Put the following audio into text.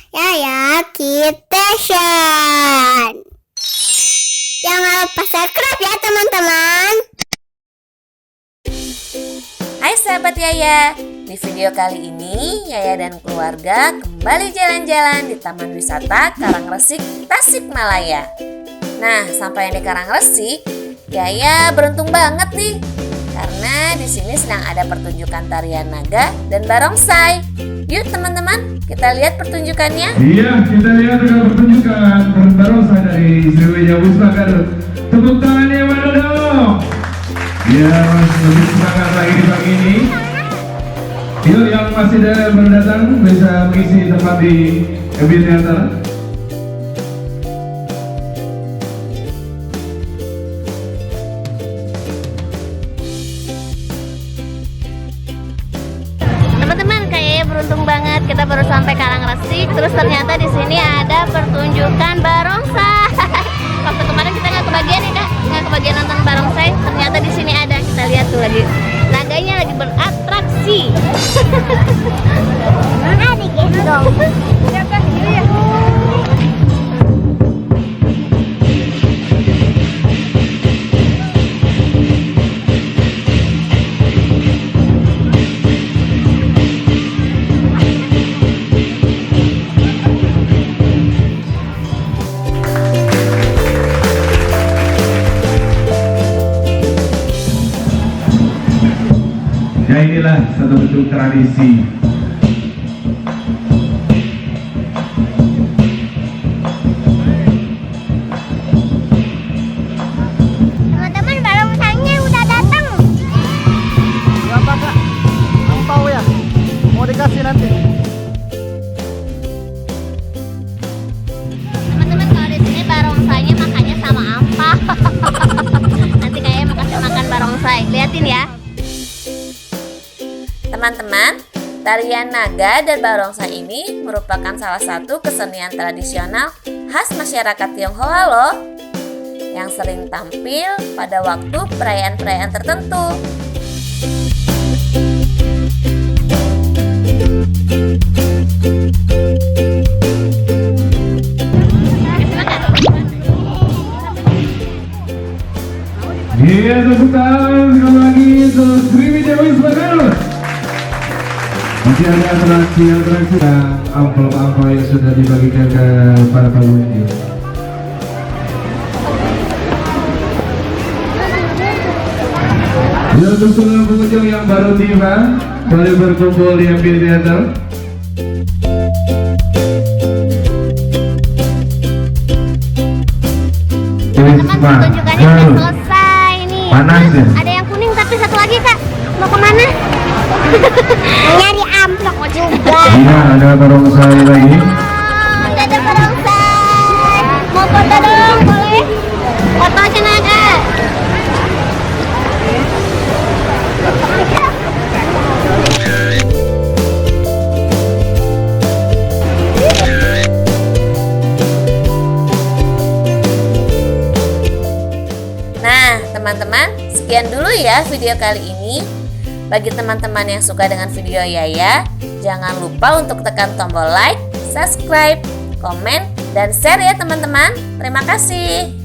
Yaya Kitchen. Jangan lupa subscribe ya teman-teman. Hai sahabat Yaya, di video kali ini Yaya dan keluarga kembali jalan-jalan di Taman Wisata Karangresik, Tasikmalaya. Nah, sampai di Karangresik, Yaya beruntung banget nih, karena di sini sedang ada pertunjukan tarian naga dan barongsai. Yuk teman-teman, kita lihat pertunjukannya. Iya, kita lihat pertunjukan barongsai dari Sriwijaya Wisma Garut. Tepuk tangannya mana dong? Ya, lebih semangat lagi di pagi ini. Yuk, yang masih baru datang bisa mengisi tempat di amphitheater. Teman-teman, kayaknya beruntung banget kita baru sampai Karangresik, terus ternyata di sini ada pertunjukan barongsai. Waktu kemarin kita nggak kebagian ya kak, nggak kebagian nonton barongsai. Ternyata di sini ada, kita lihat tuh lagi naganya lagi beratraksi. Mana digendong? Ya, inilah satu bentuk tradisi. Teman-teman, barongsainya udah datang. Berapa kak? Angpau ya? Mau dikasih nanti? Teman-teman, kalau di sini barongsainya makannya sama ampau. Nanti kayaknya makan barongsai. Liatin ya. Teman-teman, tarian naga dan barongsai ini merupakan salah satu kesenian tradisional khas masyarakat Tionghoa loh, yang sering tampil pada waktu perayaan-perayaan tertentu. Iya, tepuk tangan sekali lagi untuk Sriwijaya Wisma Garut. Masih ada atraksi dan amplop-amplop yang sudah dibagikan ke para pengunjung. Ya, untuk seluruh pengunjung yang baru tiba, boleh berkumpul di amphitheater. Teman-teman, pertunjukannya udah selesai nih. Panas ya? Ada yang kuning tapi satu lagi kak. Mau kemana? Nyari amplop juga. Iya, ada barongsai lagi. Ada barongsai. Mau foto dong, boleh? Fotonya naga. Nah, teman-teman, sekian dulu ya video kali ini. Bagi teman-teman yang suka dengan video Yaya, jangan lupa untuk tekan tombol like, subscribe, komen, dan share ya teman-teman. Terima kasih.